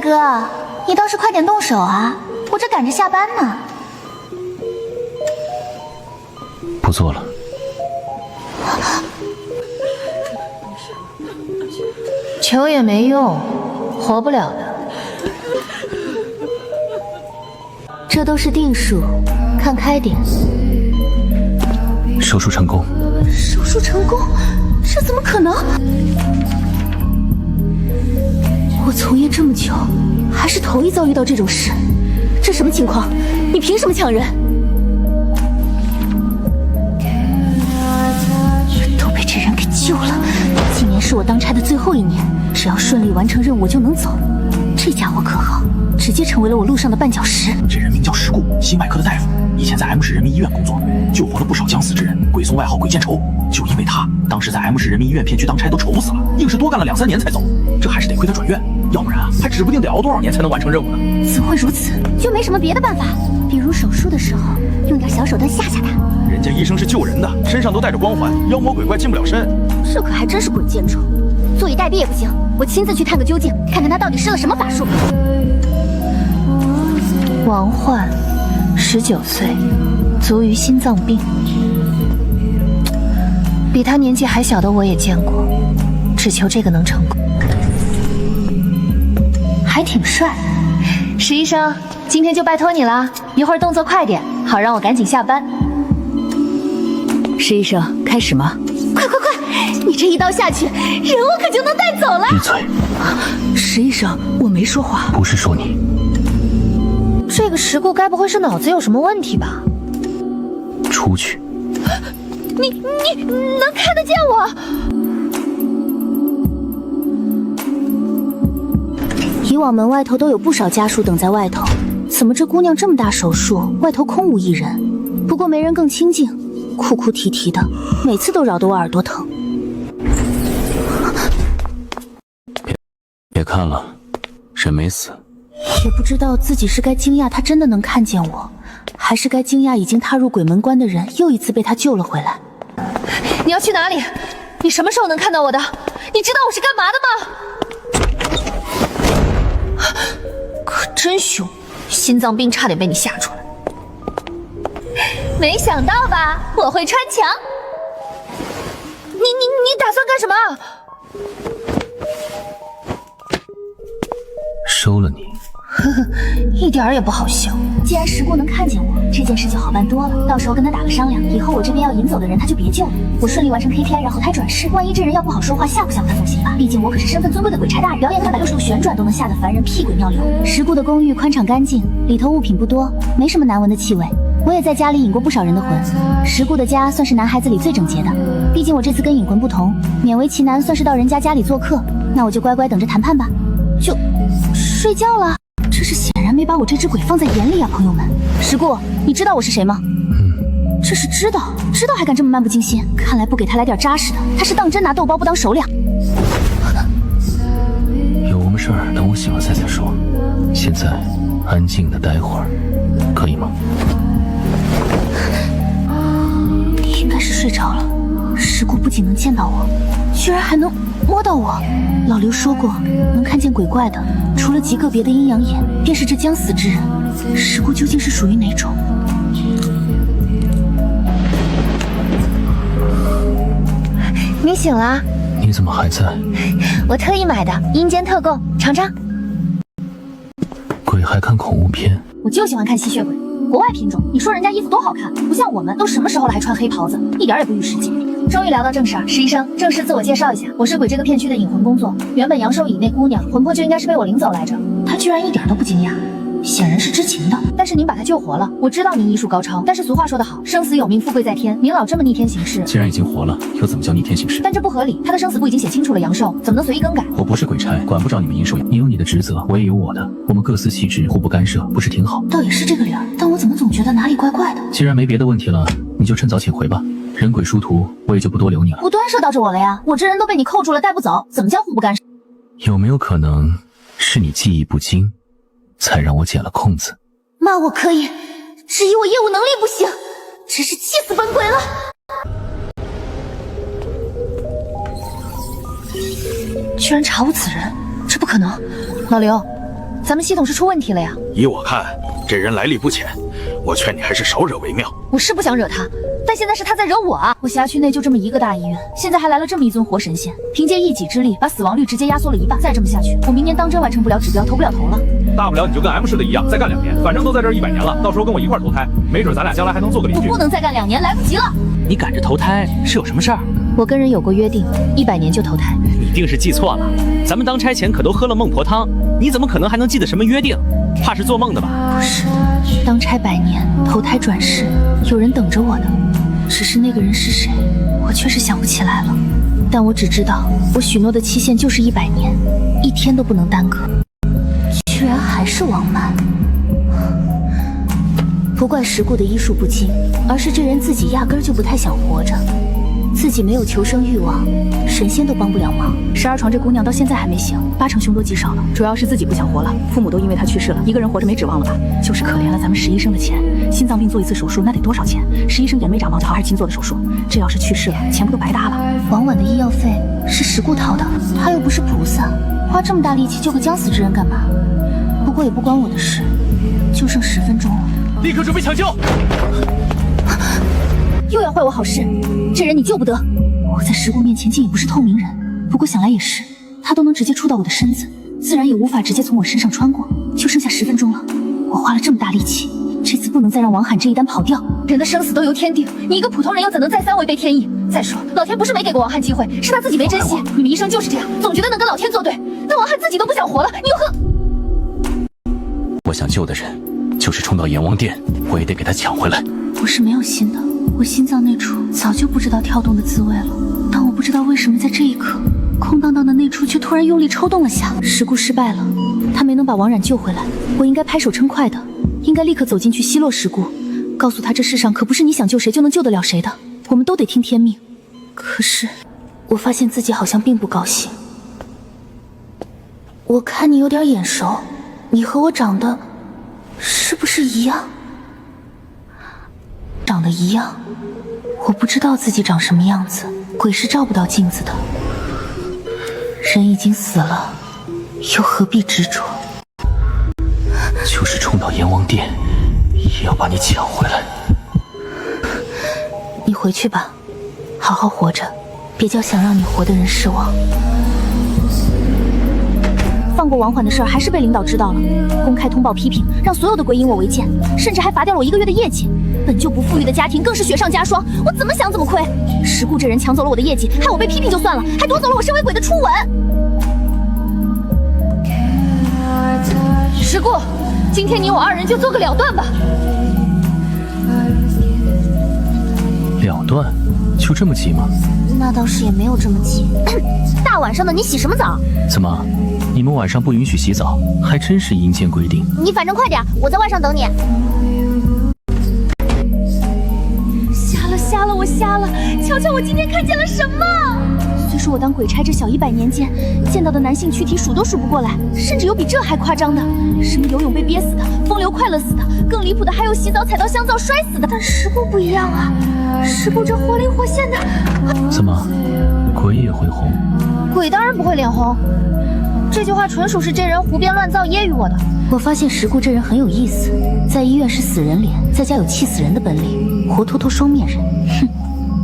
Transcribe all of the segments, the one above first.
哥，你倒是快点动手啊！我这赶着下班呢。不做了。求也没用，活不了的。这都是定数，看开点。手术成功。手术成功？这怎么可能？我从业这么久，还是头一遭遇到这种事。这什么情况？你凭什么抢人？都被这人给救了。今年是我当差的最后一年，只要顺利完成任务，我就能走。这家伙可好，直接成为了我路上的绊脚石。这人名叫石固，心外科的大夫，以前在 M 市人民医院工作，救活了不少将死之人，鬼送外号“鬼见愁”。就因为他，当时在 M 市人民医院片区当差都愁死了，硬是多干了2、3年才走。这还是得亏他转院，要不然还指不定得熬多少年才能完成任务呢。怎会如此？就没什么别的办法，比如手术的时候用点小手段吓吓他。人家医生是救人的，身上都带着光环，妖魔鬼怪进不了身。这可还真是鬼见愁，坐以待毙也不行，我亲自去探个究竟，看看他到底施了什么法术。王焕，19岁，卒于心脏病。比他年纪还小的我也见过，只求这个能成功。还挺帅。石医生，今天就拜托你了，一会儿动作快点，好让我赶紧下班。石医生，开始吗？快快快！你这一刀下去，人我可就能带走了。闭嘴！石医生，我没说话。不是说你。这个石固该不会是脑子有什么问题吧？出去。你能看得见我？以往门外头都有不少家属等在外头，怎么这姑娘这么大手术，外头空无一人？不过没人更清静，哭哭啼啼的，每次都扰得我耳朵疼。别看了，人没死。也不知道自己是该惊讶他真的能看见我，还是该惊讶已经踏入鬼门关的人又一次被他救了回来。你要去哪里？你什么时候能看到我的？你知道我是干嘛的吗？可真凶，心脏病差点被你吓出来。没想到吧，我会穿墙。你打算干什么？收了你。呵呵，一点儿也不好笑。既然石固能看见我，这件事就好办多了。到时候跟他打个商量，以后我这边要引走的人他就别救了。我顺利完成 KPI， 然后他转世。万一这人要不好说话，吓唬吓唬他总行吧？毕竟我可是身份尊贵的鬼差大人，表演360度旋转都能吓得凡人屁滚尿流。石固的公寓宽敞干净，里头物品不多，没什么难闻的气味。我也在家里引过不少人的魂。石固的家算是男孩子里最整洁的，毕竟我这次跟引魂不同，勉为其难算是到人家家里做客。那我就乖乖等着谈判吧。就睡觉了。这是显然没把我这只鬼放在眼里啊，朋友们。石固，你知道我是谁吗？这是知道还敢这么漫不经心，看来不给他来点扎实的，他是当真拿豆包不当手两。有什么事儿等我醒了再说。现在安静的待会儿，可以吗？应该是睡着了。石固不仅能见到我，居然还能摸到我。老刘说过，能看见鬼怪的，除了极个别的阴阳眼，便是这将死之人。石固究竟是属于哪种？你醒了？你怎么还在？我特意买的阴间特供，尝尝。鬼还看恐怖片？我就喜欢看吸血鬼，国外品种。你说人家衣服多好看，不像我们都什么时候了还穿黑袍子，一点也不遇实际。终于聊到正事儿，石医生，正式自我介绍一下，我是鬼这个片区的引魂工作。原本阳寿乙那姑娘魂魄就应该是被我领走来着，她居然一点都不惊讶，显然是知情的。但是您把她救活了，我知道您医术高超，但是俗话说得好，生死有命，富贵在天。您老这么逆天行事，既然已经活了，又怎么叫逆天行事？但这不合理，她的生死簿已经写清楚了阳寿，怎么能随意更改？我不是鬼差，管不着你们阴寿。你有你的职责，我也有我的，我们各司其职，互不干涉，不是挺好？倒也是这个理儿，但我怎么总觉得哪里怪怪的？既然没别的问题了，你就趁早请回吧。人鬼殊途，我也就不多留你了。不端射到着我了呀，我这人都被你扣住了，带不走，怎么叫互不干涉？有没有可能是你记忆不精，才让我捡了空子？骂我可以，质疑我业务能力不行，真是气死本鬼了。居然查无此人，这不可能！老刘，咱们系统是出问题了呀。依我看，这人来历不浅，我劝你还是少惹为妙。我是不想惹他，但现在是他在惹我啊！我辖区内就这么一个大医院，现在还来了这么一尊活神仙，凭借一己之力把死亡率直接压缩了一半。再这么下去，我明年当真完成不了指标，投不了头了。大不了你就跟 M 市的一样，再干2年，反正都在这儿100年了，到时候跟我一块投胎，没准咱俩将来还能做个邻居。我不能再干2年，来不及了。你赶着投胎是有什么事儿？我跟人有过约定，100年就投胎。你定是记错了，咱们当差前可都喝了孟婆汤，你怎么可能还能记得什么约定？怕是做梦的吧？不是，当差100年，投胎转世，有人等着我的，只是那个人是谁，我确实想不起来了。但我只知道，我许诺的期限就是100年，1天都不能耽搁。居然还是王曼，不怪石固的医术不精，而是这人自己压根儿就不太想活着。自己没有求生欲望，神仙都帮不了忙。12床这姑娘到现在还没醒，8成凶多吉少了。主要是自己不想活了，父母都因为她去世了，一个人活着没指望了吧？就是可怜了咱们石医生的钱，心脏病做一次手术那得多少钱？石医生眼没长毛糙还是亲做的手术，这要是去世了，钱不都白搭了？王婉的医药费是石固掏的，他又不是菩萨，花这么大力气救个将死之人干嘛？不过也不关我的事，就剩10分钟了，立刻准备抢救！又要坏我好事，这人你救不得。我在石固面前竟也不是透明人，不过想来也是，他都能直接触到我的身子，自然也无法直接从我身上穿过。就剩下10分钟了，我花了这么大力气，这次不能再让王罕这一单跑掉。人的生死都由天定，你一个普通人又怎能再三违背天意？再说，老天不是没给过王罕机会，是他自己没珍惜。你们医生就是这样，总觉得能跟老天作对，但王罕自己都不想活了，你又何？我想救的人，就是冲到阎王殿，我也得给他抢回来。我是没有心的，我心脏那处早就不知道跳动的滋味了，但我不知道为什么在这一刻，空荡荡的那处却突然用力抽动了下。石固失败了，他没能把王冉救回来，我应该拍手称快的，应该立刻走进去奚落石固，告诉他这世上可不是你想救谁就能救得了谁的，我们都得听天命。可是我发现自己好像并不高兴。我看你有点眼熟，你和我长得是不是一样？长得一样，我不知道自己长什么样子，鬼是照不到镜子的。人已经死了，又何必执着？就是冲到阎王殿，也要把你抢回来。你回去吧，好好活着，别叫想让你活的人失望。放过王缓的事儿还是被领导知道了，公开通报批评，让所有的鬼引我为贱，甚至还罚掉了我1个月的业绩。本就不富裕的家庭更是雪上加霜，我怎么想怎么亏。石固这人抢走了我的业绩，害我被批评就算了，还夺走了我身为鬼的初吻。石固，今天你我2人就做个了断吧。了断？就这么急吗？那倒是也没有这么急。大晚上的你洗什么澡？怎么，你们晚上不允许洗澡？还真是阴间规定。你反正快点，我在外甥等你。瞎了，我瞎了！瞧瞧我今天看见了什么！虽说我当鬼差这小100年间见到的男性躯体数都数不过来，甚至有比这还夸张的，什么游泳被憋死的，风流快乐死的，更离谱的还有洗澡踩到香皂摔死的。但石固不一样啊，石固这活灵活现的。怎么，鬼也会红？鬼当然不会脸红，这句话纯属是这人胡编乱造揶揄我的。我发现石固这人很有意思，在医院是死人脸，在家有气死人的本领，活脱脱双面人。哼，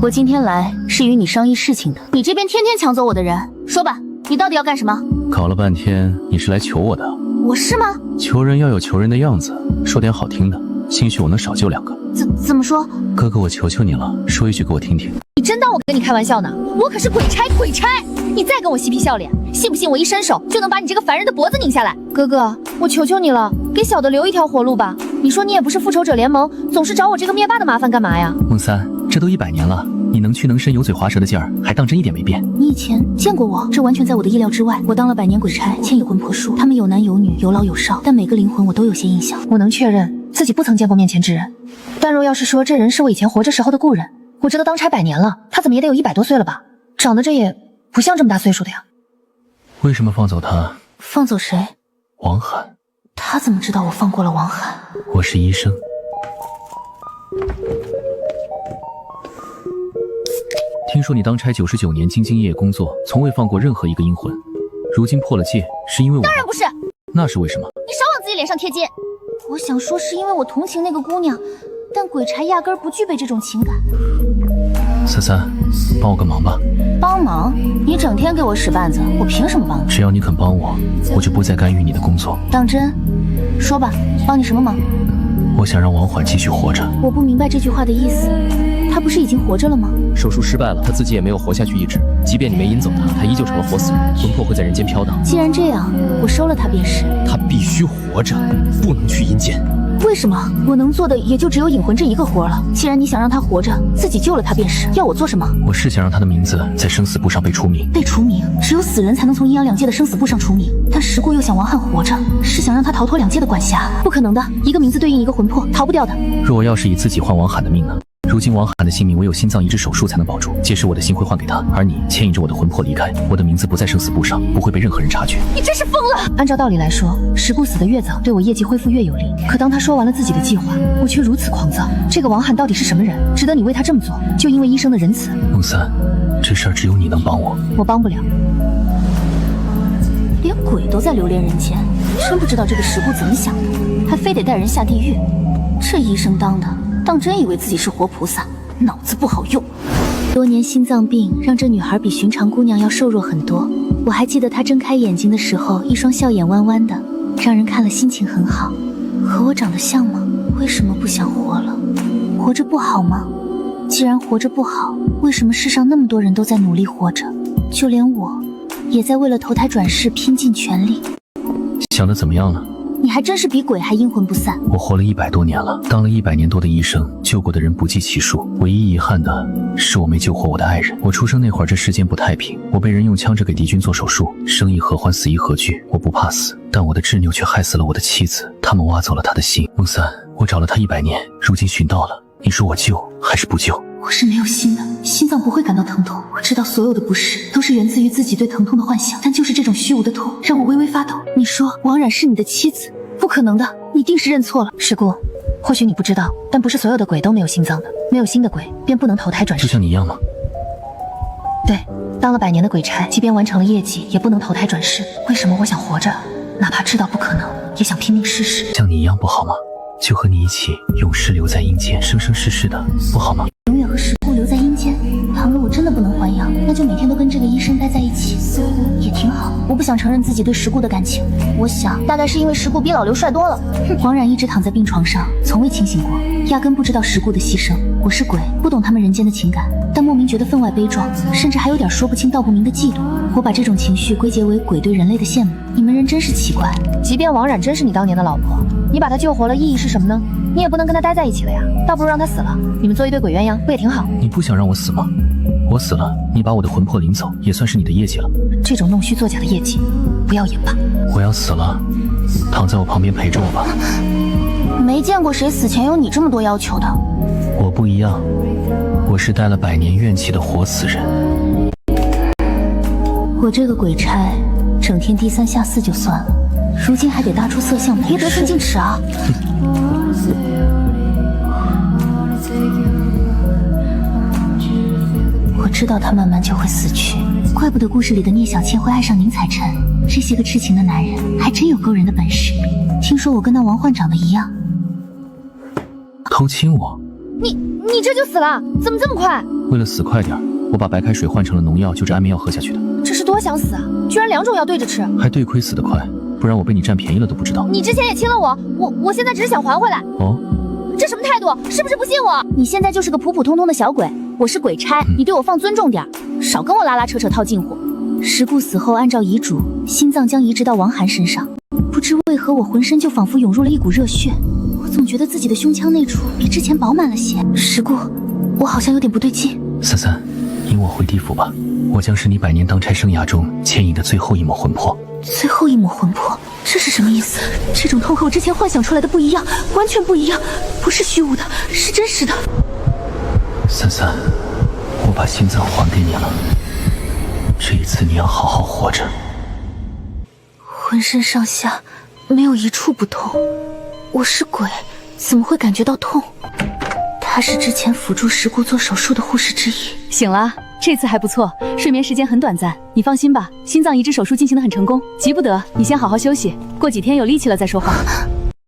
我今天来是与你商议事情的。你这边天天抢走我的人，说吧，你到底要干什么？搞了半天，你是来求我的？我是吗？求人要有求人的样子，说点好听的，兴许我能少救2个。怎么说？哥哥，我求求你了，说一句给我听听。你真当我跟你开玩笑呢？我可是鬼差，鬼差！你再跟我嬉皮笑脸，信不信我一伸手就能把你这个凡人的脖子拧下来？哥哥，我求求你了，给小的留一条活路吧。你说你也不是复仇者联盟，总是找我这个灭霸的麻烦干嘛呀？孟三，这都100年了，你能屈能伸、油嘴滑舌的劲儿，还当真一点没变。你以前见过我，这完全在我的意料之外。我当了100年鬼差，牵引魂魄术，他们有男有女，有老有少，但每个灵魂我都有些印象。我能确认自己不曾见过面前之人，但若要是说这人是我以前活着时候的故人，我这都当差100年了，他怎么也得有100多岁了吧？长得这也不像这么大岁数的呀。为什么放走他？放走谁？王罕。他怎么知道我放过了王罕？我是医生。听说你当差99年兢兢业业工作，从未放过任何一个阴魂，如今破了戒，是因为我？当然不是。那是为什么？你少自己脸上贴金。我想说是因为我同情那个姑娘，但鬼差压根儿不具备这种情感。三三，帮我个忙吧。帮忙？你整天给我使绊子，我凭什么帮你？只要你肯帮我，我就不再干预你的工作。当真？说吧，帮你什么忙？我想让王缓继续活着。我不明白这句话的意思。他不是已经活着了吗？手术失败了，他自己也没有活下去意志。即便你没引走他，他依旧成了活死人，魂魄会在人间飘荡。既然这样，我收了他便是。他必须活着，不能去阴间。为什么？我能做的也就只有引魂这一个活了。既然你想让他活着，自己救了他便是。要我做什么？我是想让他的名字在生死簿上被除名。被除名？只有死人才能从阴阳两界的生死簿上除名。但石固又想王翰活着，是想让他逃脱两界的管辖。不可能的，一个名字对应一个魂魄，逃不掉的。若我要是以自己换王罕的命呢？如今王罕的性命唯有心脏移植手术才能保住，届时我的心会换给他，而你牵引着我的魂魄离开，我的名字不在生死簿上，不会被任何人察觉。你真是疯了！按照道理来说，石固死得越早，对我业绩恢复越有利。可当他说完了自己的计划，我却如此狂躁。这个王罕到底是什么人，值得你为他这么做？就因为医生的仁慈？孟三，这事儿只有你能帮我，我帮不了。连鬼都在流连人间，真不知道这个石固怎么想的，还非得带人下地狱。这医生当真以为自己是活菩萨，脑子不好用。多年心脏病让这女孩比寻常姑娘要瘦弱很多。我还记得她睁开眼睛的时候，一双笑眼弯弯的，让人看了心情很好。和我长得像吗？为什么不想活了？活着不好吗？既然活着不好，为什么世上那么多人都在努力活着，就连我也在为了投胎转世拼尽全力？想得怎么样了？你还真是比鬼还阴魂不散。我活了100多年了，当了100年多的医生，救过的人不计其数。唯一遗憾的是我没救活我的爱人。我出生那会儿，这世间不太平，我被人用枪指给敌军做手术，生亦何欢，死亦何惧。我不怕死，但我的执拗却害死了我的妻子。他们挖走了他的心。孟三，我找了他100年，如今寻到了，你说我救还是不救？我是没有心的，心脏不会感到疼痛。我知道所有的不适都是源自于自己对疼痛的幻想，但就是这种虚无的痛让我微微发抖。你说王冉是你的妻子？不可能的，你定是认错了。石固，或许你不知道，但不是所有的鬼都没有心脏的，没有心的鬼便不能投胎转世。就像你一样吗？对，当了100年的鬼差，即便完成了业绩，也不能投胎转世。为什么我想活着，哪怕知道不可能，也想拼命试试？像你一样不好吗？就和你一起永世留在阴间，生生世世的，不好吗？永远和石固留在阴间。倘若我真的不能还阳，那就每天都跟这个医生待在一起，似乎也挺好。我不想承认自己对石固的感情，我想大概是因为石固比老刘帅多了。王冉一直躺在病床上，从未清醒过，压根不知道石固的牺牲。我是鬼，不懂他们人间的情感，但莫名觉得分外悲壮，甚至还有点说不清道不明的嫉妒。我把这种情绪归结为鬼对人类的羡慕。你们人真是奇怪。即便王冉真是你当年的老婆，你把她救活了，意义是什么呢？你也不能跟她待在一起了呀，倒不如让她死了，你们做一对鬼鸳鸯不也挺好？你不想让我死吗？我死了，你把我的魂魄领走，也算是你的业绩了。这种弄虚作假的业绩，不要演吧。我要死了，躺在我旁边陪着我吧。没见过谁死前有你这么多要求的。我不一样，我是带了100年怨气的活死人。我这个鬼差，整天低三下四就算了，如今还得搭出色相，别得寸进尺啊！我知道他慢慢就会死去，怪不得故事里的聂小倩会爱上宁采臣，这些个痴情的男人还真有勾人的本事。听说我跟那王焕长得一样，偷亲我？你这就死了？怎么这么快？为了死快点，我把白开水换成了农药，就着安眠药喝下去的。这是多想死啊！居然2种药对着吃，还对亏死得快，不然我被你占便宜了都不知道。你之前也亲了我现在只是想还回来。哦，这什么态度？是不是不信我？你现在就是个普普通通的小鬼，我是鬼差，你对我放尊重点，少跟我拉拉扯扯套近乎。石固死后，按照遗嘱，心脏将移植到王涵身上。不知为何，我浑身就仿佛涌入了一股热血，我总觉得自己的胸腔内处比之前饱满了些。石固，我好像有点不对劲。三三，引我回地府吧，我将是你100年当差生涯中牵引的最后一抹魂魄。最后一抹魂魄，这是什么意思？这种痛和我之前幻想出来的不一样，完全不一样，不是虚无的，是真实的。三三，我把心脏还给你了，这一次你要好好活着。浑身上下没有一处不痛，我是鬼，怎么会感觉到痛？她是之前辅助石固做手术的护士之一。醒了，这次还不错，睡眠时间很短暂。你放心吧，心脏移植手术进行得很成功，急不得。你先好好休息，过几天有力气了再说话。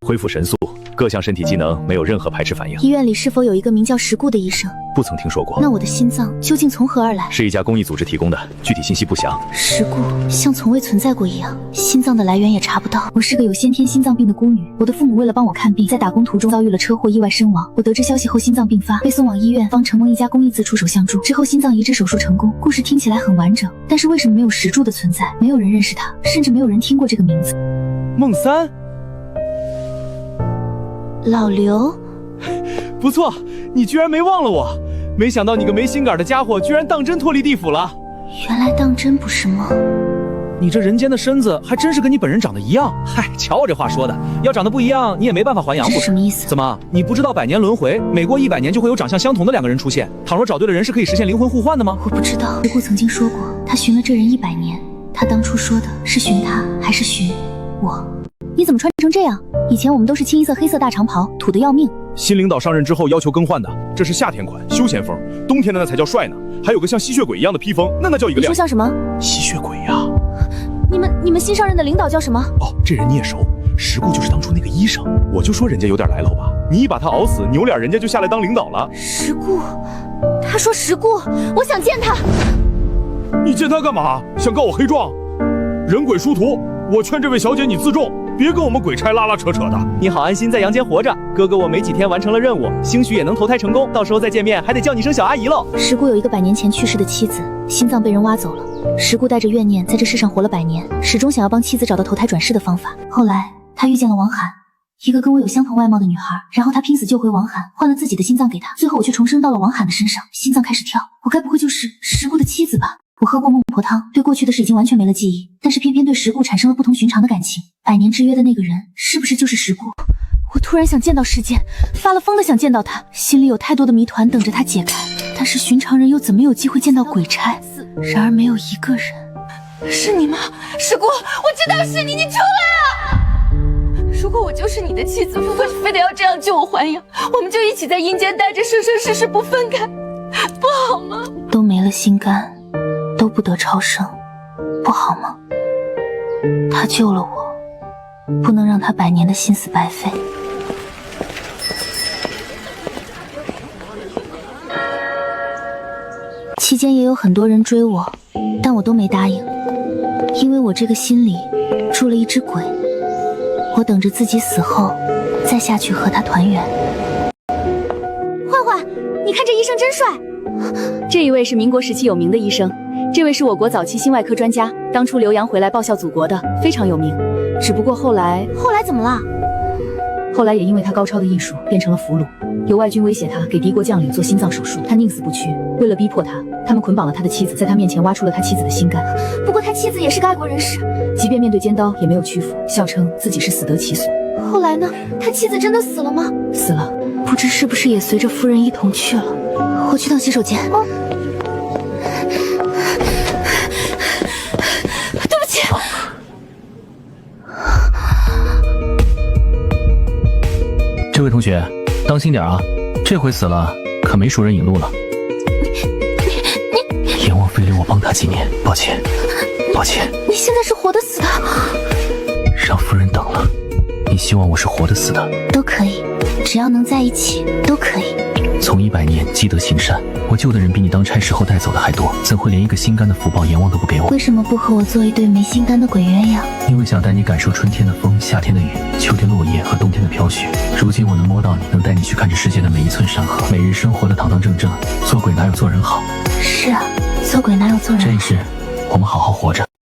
恢复神速，各项身体机能没有任何排斥反应。医院里是否有一个名叫石固的医生？不曾听说过。那我的心脏究竟从何而来？是一家公益组织提供的，具体信息不详。石固像从未存在过一样，心脏的来源也查不到。我是个有先天心脏病的孤女，我的父母为了帮我看病，在打工途中遭遇了车祸意外身亡。我得知消息后心脏病发，被送往医院帮承蒙一家公益自出手相助，之后心脏移植手术成功。故事听起来很完整，但是为什么没有石柱的存在？没有人认识他，甚至没有人听过这个名字。孟三，老刘，不错，你居然没忘了我。没想到你个没心眼的家伙，居然当真脱离地府了。原来当真不是梦。你这人间的身子还真是跟你本人长得一样。嗨，瞧我这话说的，要长得不一样，你也没办法还阳。这是什么意思？怎么，你不知道百年轮回，每过100年就会有长相相同的2个人出现？倘若找对了人，是可以实现灵魂互换的吗？我不知道。石固曾经说过，他寻了这人100年。他当初说的是寻他，还是寻我？你怎么穿成这样？以前我们都是清一色黑色大长袍，土得要命。新领导上任之后要求更换的，这是夏天款休闲风，冬天的那才叫帅呢。还有个像吸血鬼一样的披风，那叫一个亮。你说像什么？吸血鬼呀！你们新上任的领导叫什么？哦，这人你也熟，石固就是当初那个医生。我就说人家有点来头吧，你一把他熬死，扭脸人家就下来当领导了。石固，他说石固，我想见他。你见他干嘛？想告我黑状？人鬼殊途，我劝这位小姐你自重。别跟我们鬼差拉拉扯扯的。你好安心在阳间活着，哥哥我没几天完成了任务，兴许也能投胎成功，到时候再见面还得叫你声小阿姨喽。石固有一个100年前去世的妻子，心脏被人挖走了。石固带着怨念在这世上活了100年，始终想要帮妻子找到投胎转世的方法。后来他遇见了王涵，一个跟我有相同外貌的女孩，然后他拼死救回王涵，换了自己的心脏给她，最后我却重生到了王涵的身上，心脏开始跳。我该不会就是石固的妻子吧？我喝过孟婆汤，对过去的事已经完全没了记忆，但是偏偏对石固产生了不同寻常的感情。100年之约的那个人，是不是就是石固？我突然想见到世间，发了疯的想见到他，心里有太多的谜团等着他解开。但是寻常人又怎么有机会见到鬼差？然而没有一个人。是你吗？石固，我知道是你，你出来啊！如果我就是你的妻子，如果你非得要这样救我还阳，我们就一起在阴间待着，生生世世不分开，不好吗？都没了心肝，都不得超生，不好吗？他救了我，不能让他100年的心思白费。期间也有很多人追我，但我都没答应，因为我这个心里住了一只鬼，我等着自己死后再下去和他团圆。焕焕，你看这医生真帅。这一位是民国时期有名的医生，这位是我国早期心外科专家，当初留洋回来报效祖国的，非常有名。只不过后来怎么了？后来也因为他高超的艺术变成了俘虏，有外军威胁他给敌国将领做心脏手术，他宁死不屈。为了逼迫他，他们捆绑了他的妻子，在他面前挖出了他妻子的心肝。不过他妻子也是个爱国人士，即便面对尖刀也没有屈服，笑称自己是死得其所。后来呢？他妻子真的死了吗？死了，不知是不是也随着夫人一同去了。我去趟洗手间。对不起。这位同学，当心点啊！这回死了，可没熟人引路了。阎王非礼我帮他几年，抱歉，抱歉。你现在是活的死的？让夫人等了。你希望我是活的死的？都可以，只要能在一起，都可以。从100年积德行善，我救的人比你当差时候带走的还多，怎会连一个心肝的福报阎王都不给我？为什么不和我做一对没心肝的鬼鸳鸯？因为想带你感受春天的风、夏天的雨、秋天落叶和冬天的飘雪。如今我能摸到你，能带你去看这世界的每一寸山河，每日生活的堂堂正正。做鬼哪有做人好？是啊，做鬼哪有做人好？这一世，我们好好活着。